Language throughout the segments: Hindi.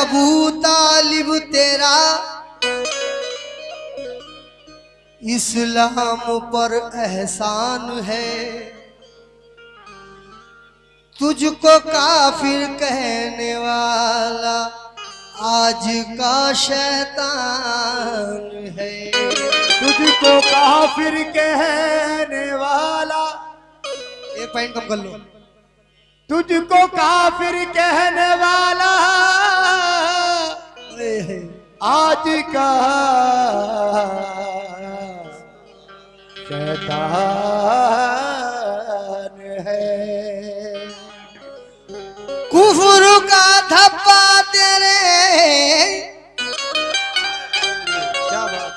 अबू तालिब तेरा इस्लाम पर एहसान है, तुझको काफिर कहने वाला आज का शैतान है। तुझको काफिर कहने वाला, एक पॉइंट कम कर लो। तुझको काफिर कहने वाला आज का शैतान है। कुफर का धब्बा तेरे क्या बात,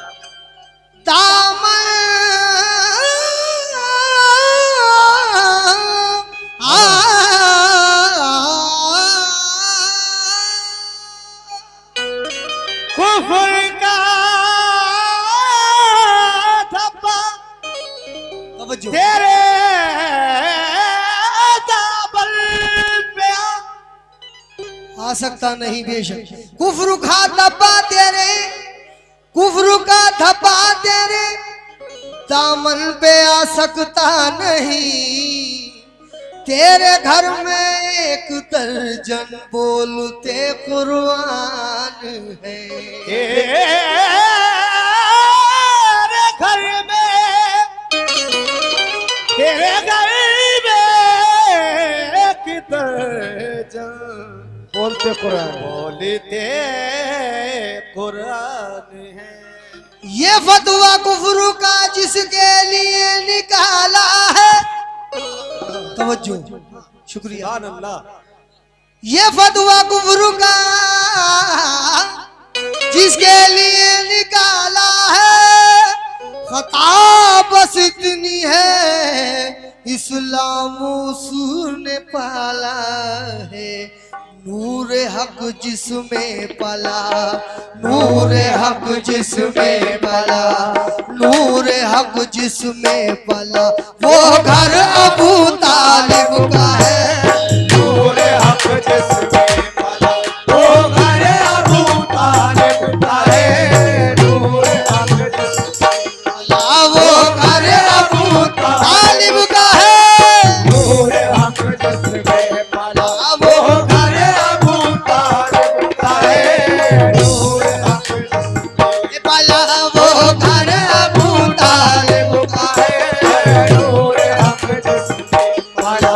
दामन कुफर का धब्बा तेरे दामन पे आ सकता नहीं बेशक। कुफर का धब्बा तेरे, कुफर का धब्बा तेरे दामन पे आ सकता नहीं। तेरे घर में एक दर्जन बोलते कुरान है। तेरे घर में, तेरे घर में एक दर्जन बोलते कुरान, बोलते कुरान है। ये फतवा कुफर का जिसके लिए निकाला है, तवज्जो शुक्रिया अल्लाह। ये फतवा कुफर का जिसके लिए निकाला है, खता बस इतनी है इस्लाम उसने पाला है। नूर हक जिसमें पला, नूर हक जिसमें पला, नूर हक जिसमें पला, वो घर अबू तालिब का है। नूर हक जिसमें पला, वो घर अबू तालिब का है। नूर हक जिसमें पला, वो घर अबू तालिब का है। नूर हक जिसमें पला, वो घर अबू तालिब का है। नूर हक जिसमें पला, वो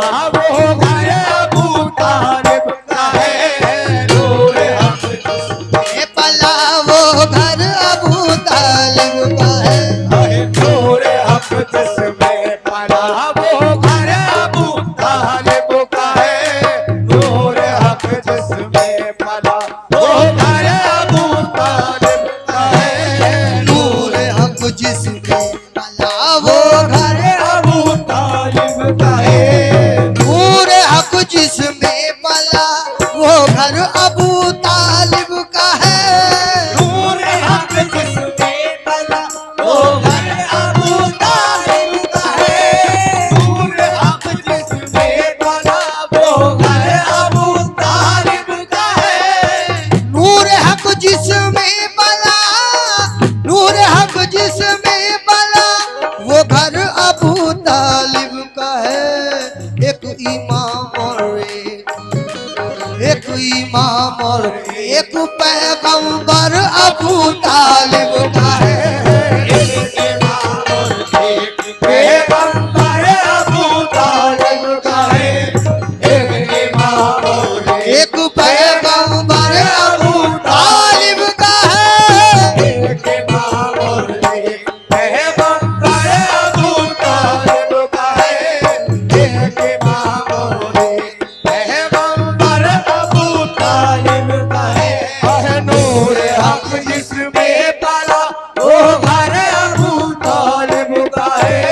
घर अबू तालिब का है। नूर हक जिसमें पला, वो घर अबू तालिब का है। नूर हक जिसमें पला, वो घर अबू तालिब का है। नूर हक जिसमें पला, वो घर अबू तालिब का है। नूर हक जिसमें पला, वो घर अबू तालिब का है। नूर हक जिसमें पला, वो घर अबू तालिब का है। नूर हक जिसमें पला, वो घर अबू तालिब का है। नूर हक जिसमें पला, वो घर अबू तालिब का है। नूर हक जिसमें पला, वो घर अबू तालिब का है। नूर हक जिसमें पला, नूर हक जिसमें पला, वो घर अबू तालिब का है। एक इमाम और एक इमाम और एक पैगंबर अबू तालिब का है। एक इमाम और एक पैगंबर अबू तालिब का है। एक इमाम और एक पैगंबर अबू तालिब का है। एक इमाम और एक पैगंबर अबू तालिब का है। एक इमाम और एक पैगंबर अबू तालिब का है। नूर हक जिसमें पला, वो घर अबू तालिब का है।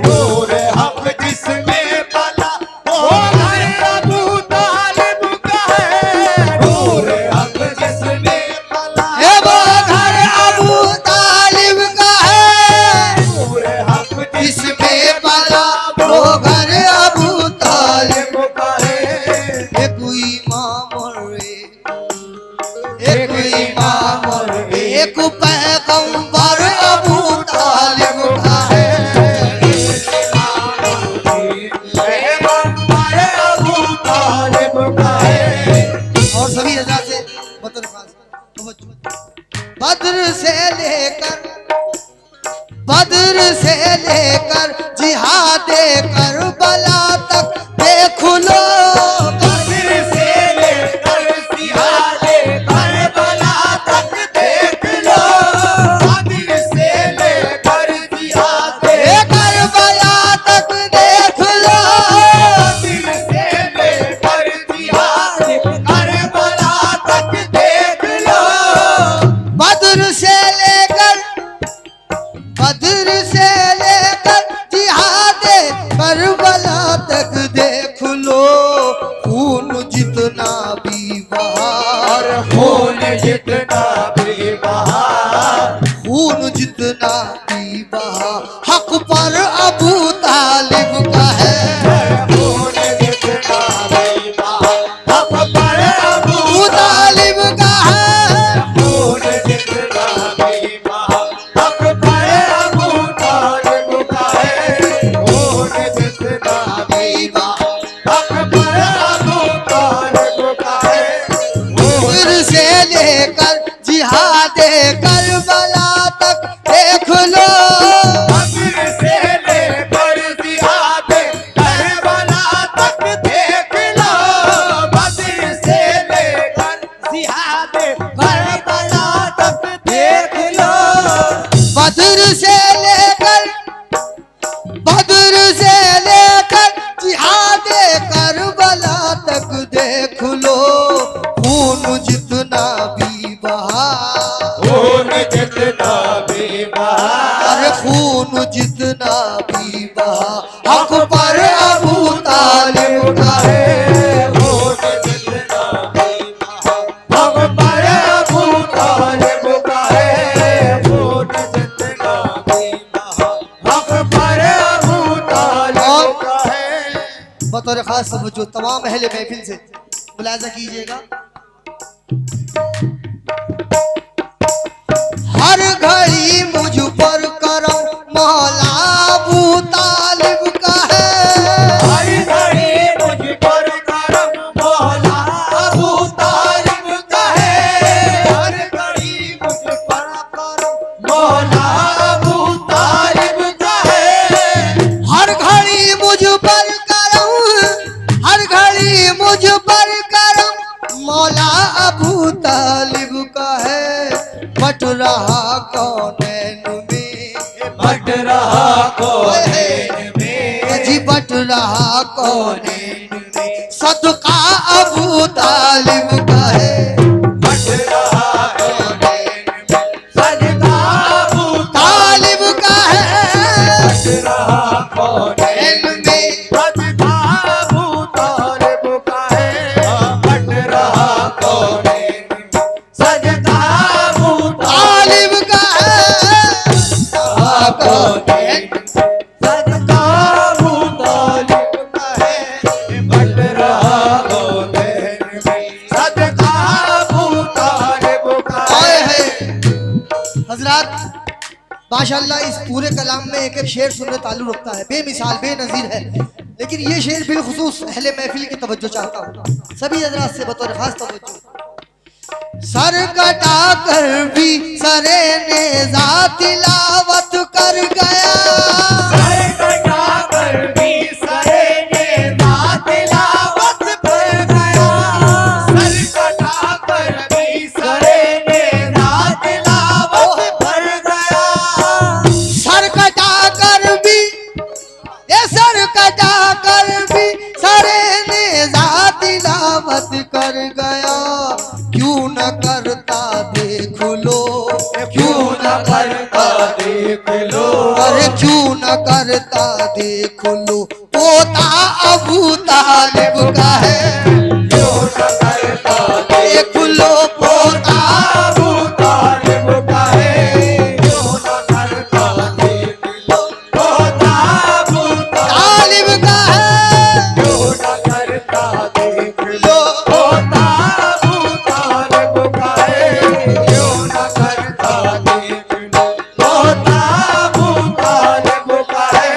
नूर हक जिसमें पला, वो घर अबू तालिब का है। नूर हक जिसमें पला, ये वो घर अबू तालिब का है। नूर हक जिसमें पला, वो घर अबू तालिब तालिब का है। एक इमाम और बद्र से लेकर जिहाद करबला तक देख लो। बद्र से लेकर जिहाद करबला तक देख लो। बद्र से लेकर जिहाद करबला तक देख लो। बद्र से लेकर जिहाद करबला तक देख लो। बद्र से लेकर जिहाद करबला तक देख लो। खून जितना भी बहा, खून जितना भी बहा, खून जितना भी बहा, हक पर अबू तालिब का है। खून जितना भी बहा, हक पर अबू तालिब का है। खून जितना भी बहा, हक पर अबू तालिब का है। खून जितना भी बहा, हक पर अबू तालिब का है। बद्र से लेकर जिहाद करबला तक देख लो। बद्र से लेकर जिहाद करबला तक देख लो। बद्र से लेकर जिहाद करबला तक देख लो। बद्र से लेकर जिहाद करबला तक देख लो। खून जितना भी बहा, खून जितना भी बहा, अरे खून जितना भी बहा, हक पर अबू तालिब का है। खून जितना भी बहा, हक पर अबू तालिब का है। खून जितना भी बहा, हक पर अबू तालिब का है। बतौर खास समझो तमाम अहले महफिल से मुलाजा कीजिएगा। हर घड़ी मुझ पर करम मौला अबू तालिब का है। हर घड़ी मुझ पर करम मौला अबू तालिब का है। हर घड़ी मुझ पर करम मौला अबू तालिब का है। हर घड़ी मुझ पर करम, हर घड़ी मुझ पर करम मौला अबू तालिब का है। बट रहा कौनैन में, बट रहा कौनैन में, जी बट रहा कौनैन में, सदका अबू तालिब का है। बट रहा कौनैन में, सदका अबू तालिब का है। बट रहा कौनैन में, सदका अबू तालिब का है। बट रहा कौनैन में, सदका अबू तालिब का है। कौनैन में, सदका अबू तालिब का है। बट रहा कौनैन में, सदका अबू तालिब का आए है। हैं हजरात, माशाल्लाह इस पूरे कलाम में एक एक शेर सुनने ताल्लुक रखता है, बेमिसाल बेनजीर है। लेकिन ये शेर बिलखुसूस अहले महफिल की तवज्जो चाहता हूँ, सभी हजरात से बतौर खास तवज्जो। सर कटा कर भी सरे नेज़ा तिलावत कर गया। सर कटा कर भी सरे नेज़ा तिलावत कर गया। सर कटा कर भी सरे नेज़ा तिलावत कर गया। सर कटा कर भी, ये सर कटा कर भी सरे नेज़ा तिलावत कर गया। क्यों न करता देख लो, क्यों न करता देख लो, अरे क्यों न करता देख लो, पोता अबू तालिब का है। क्यों न करता देख लो पोता अबू तालिब का है। क्यों न करता देख लो, पोता अबू तालिब का है। क्यों न करता देख लो, लो पोता अबू तालिब का है। क्यों न करता देख लो, पोता अबू तालिब का है।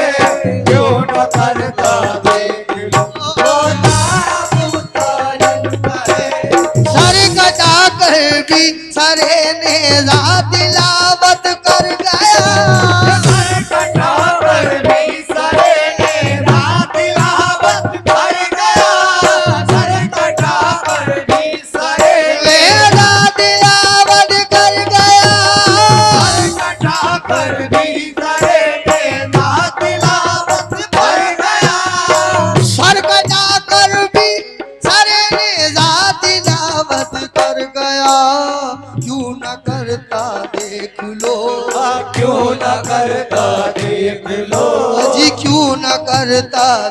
क्यों न करता देख लो, पोता अबू तालिब का है। सर कटा कर भी सरे नेज़ा तिलावत कर गया। सर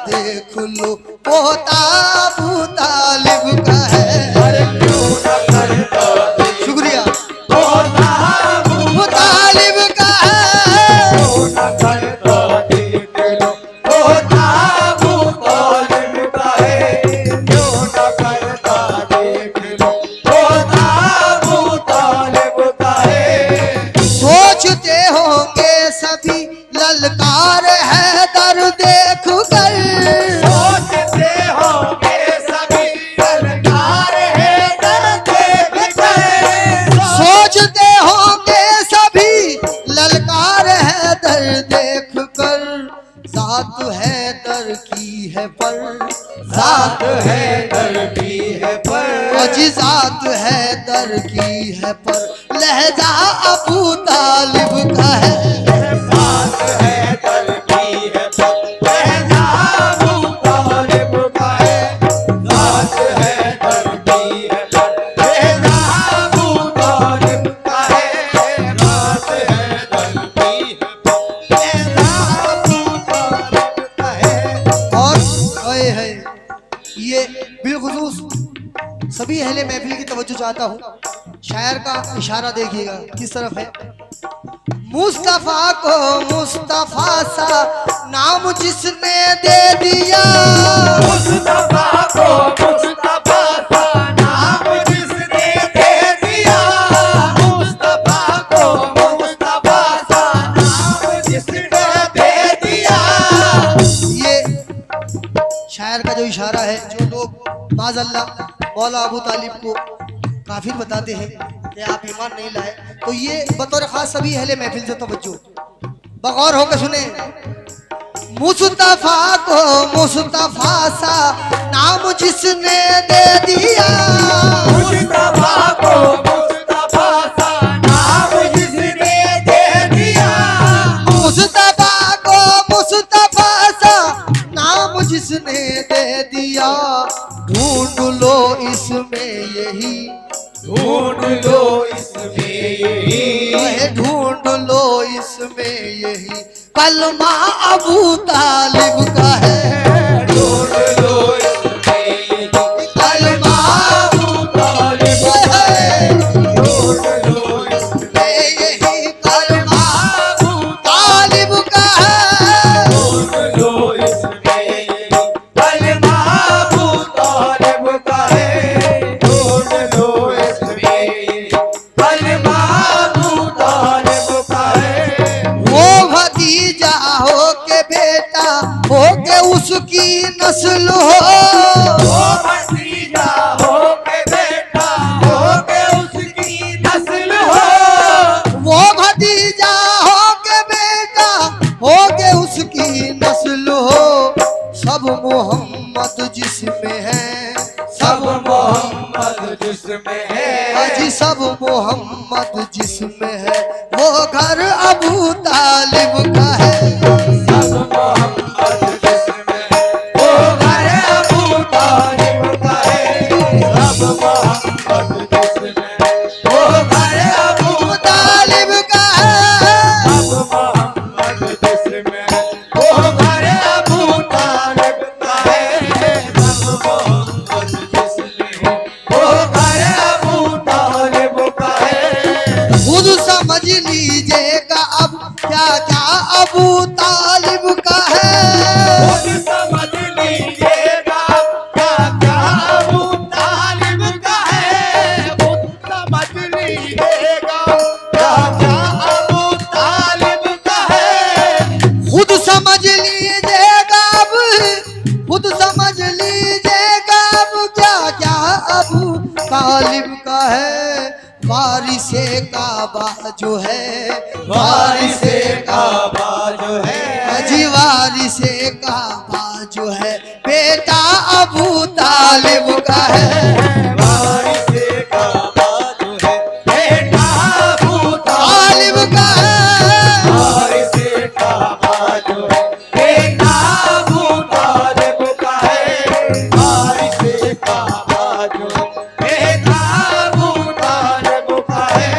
देख लो पोता अबू तालिब का है। अरे क्यों न करता देख शुक्रिया। पोता अबू तालिब का है। क्यों न करता देख लो पोता अबू तालिब का है। क्यों न करता देख लो पोता अबू तालिब का है। सोचते होंगे सभी ललकार है दर देख कर। सोचते होंगे सभी ललकार है दर देख कर। सोचते होंगे सभी ललकार है दर देख कर। जात है दर की है पर जात है दर की है पर अजी जात है दर की है पर लहजा अबू तालिब का है। जात है दर की है पर लहजा अबू तालिब का है। जात है दर की है पर लहजा अबू तालिब का है। जात है दर की है पर लहजा अबू तालिब का है। और ओए है ये बिलखुसूस सभी अहले महफिल की तवज्जो चाहता हूँ। शायर का इशारा देखिएगा किस तरफ है। मुस्तफा को मुस्तफा सा नाम जिसने दे दिया। मुस्तफा को मुस्तफा सा नाम जिसने दे दिया। मुस्तफा को मुस्तफा सा नाम जिसने दे दिया। ये शायर का जो इशारा है, जो लोग माज़अल्लाह मौला अबू तालिब को काफिर बताते हैं कि आप ईमान नहीं लाए, तो ये बतौर खास सभी अहले महफिल से तवज्जो बगौर होकर सुने। मुस्तफा को मुस्तफा सा नाम जिसने दे दिया। मुस्तफा को मुस्तफा सा नाम जिसने दे दिया। मुस्तफा को मुस्तफा सा नाम जिसने दे दिया। ढूंढ लो इसमें यही, ढूंढ लो इसमें यही, ढूंढ लो इसमें यही कलमा अबू तालिब का है। ढूंढ लो इसमें यही कलमा अबू तालिब का है। ढूंढ लो इसमें यही कलमा अबू तालिब का है। ढूंढ लो इसमें यही कलमा अबू तालिब का है। ढूंढ लो इसमें यही कलमा अबू तालिब का है। वो भतीजा हो के बेटा हो के उसकी नस्ल हो। वो भतीजा हो के बेटा हो के उसकी नस्ल हो। वो भतीजा हो के बेटा हो के उसकी नस्ल हो। सब मोहम्मद जिसमें है, सब मोहम्मद जिसमें है। अजी सब मोहम्मद जिसमें है, वो घर अबू तालिब का है। सब मोहम्मद जिसमें है, वो घर अबू तालिब का है। सब मोहम्मद जिसमें है, वो घर अबू तालिब का है। सब मोहम्मद जिसमें है, वो घर अबू तालिब का है। सब मोहम्मद जिसमें है, वो घर अबू तालिब का है। खुद समझ लीजिएगा अब क्या क्या अबू तालिब का है। खुद समझ लीजिएगा क्या क्या अबू तालिब का है। खुद समझ लीजिएगा क्या क्या अबू तालिब का है। खुद समझ लीजिएगा अब, खुद समझ लीजिएगा अब क्या क्या अबू तालिब का है। वारिसे काबा जो है, वारिसे काबा जो है। अजी वारिसे काबा जो है, बेटा अबू तालिब का है। वारिसे काबा जो है, बेटा अबू तालिब का है। वारिसे काबा जो है, बेटा अबू तालिब का है। वारिसे काबा जो है, बेटा अबू तालिब का है।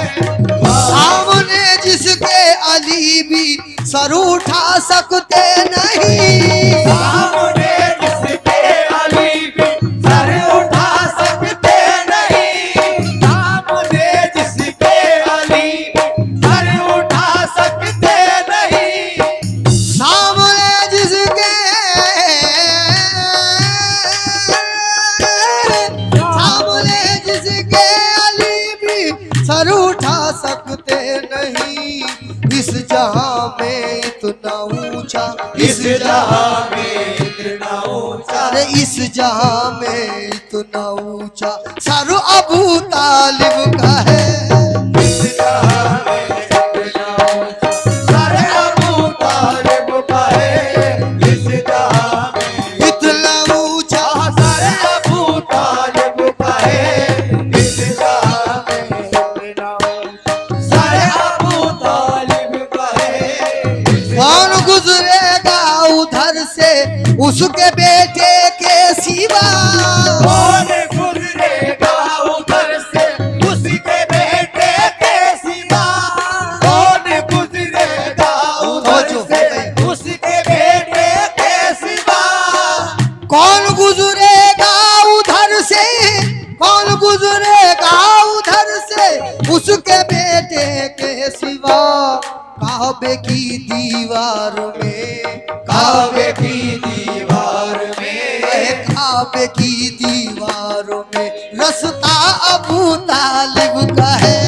सामने जिसके अली भी सर उठा सकते नहीं। सामने सर उठा सकते नहीं इस जहां में इतना ऊंचा, इस जहां में इतना ऊंचा, अरे इस जहां में इतना ऊंचा सर अबू तालिब का है। इस जहां में इतना ऊंचा सर अबू तालिब का है। इस जहां में इतना ऊंचा सर अबू तालिब का है। इस जहां में इतना ऊंचा सर अबू तालिब का है। कौन गुजरेगा उधर से उसके बेटे के सिवा, कौन गुजरेगा उधर से उसके बेटे के सिवा, कौन गुजरेगा उधर से उसके बेटे के सिवा, कौन गुजरेगा उधर से, कौन गुजरेगा उधर से उसके बेटे के सिवा। काबे की दीवार में, काबे की दीवार में, काबे की दीवार में रास्ता अबू तालिब का है।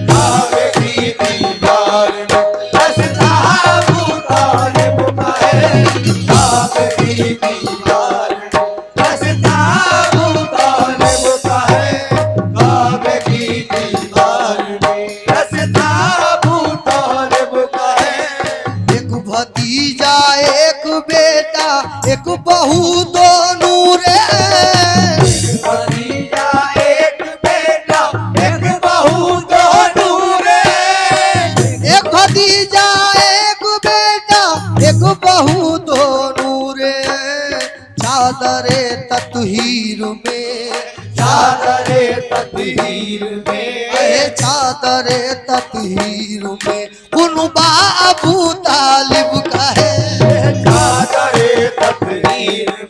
काबे की दीवार में रास्ता अबू तालिब का है। काबे की दीवार में रास्ता अबू तालिब का है। काबे की दीवार में रास्ता अबू तालिब का है। एक भतीजा एक बेटा एक बहू दोनों रे, भतीजा एक बेटा एक बहू दोनों रे। एक भतीजा एक बेटा एक बहू दोनों रे। चादरे ततहीर में, चादरे ततहीर में, चादरे ततहीर में कुनबा अबू तालिब का है। चादरे ततहीर में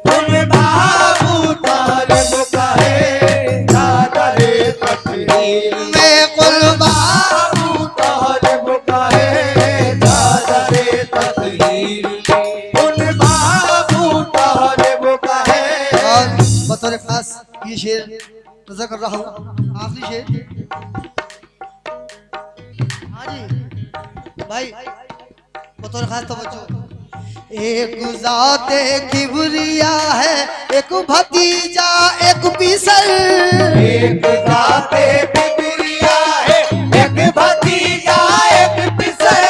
कुनबा अबू तालिब का है। चादरे ततहीर में कुनबा अबू तालिब का है। चादरे ततहीर में कुनबा अबू तालिब का है। और बतौर खास ये शेर नजर कर रहा हूँ, आखिरी शेर। हाँ जी भाई, बतौर खास तवज्जो। एक जाते किबरिया है एक भतीजा एक पिसल, एक जाते किबरिया है एक भतीजा एक पिसल।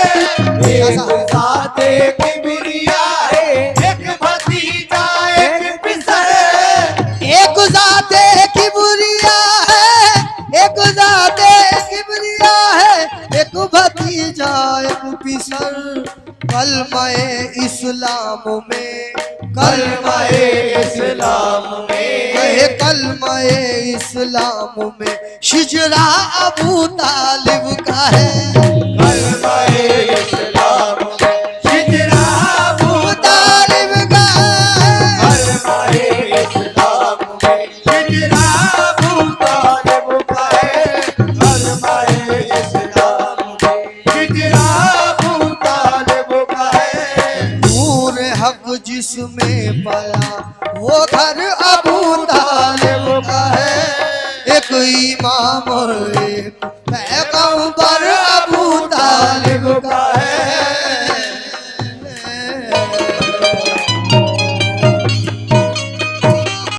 एक जाते किबरिया है एक भतीजा एक पिसल। एक जाते किबरिया है एक जाते किबरिया है एक भतीजा एक पिसल। कलमाए इस्लाम में, कलमाए इस्लाम में, कलमाए इस्लाम में शिजरा अबू तालिब का है। कलमाए इस्लाम में शिजरा अबू तालिब का है। कलमाए इस्लाम में शिजरा अबू तालिब का है। कलमाए इस्लाम में शिजरा अबू तालिब का है। नूर हक जिसमें पला वो घर अबू तालिब का है। एक इमाम और एक पैगंबर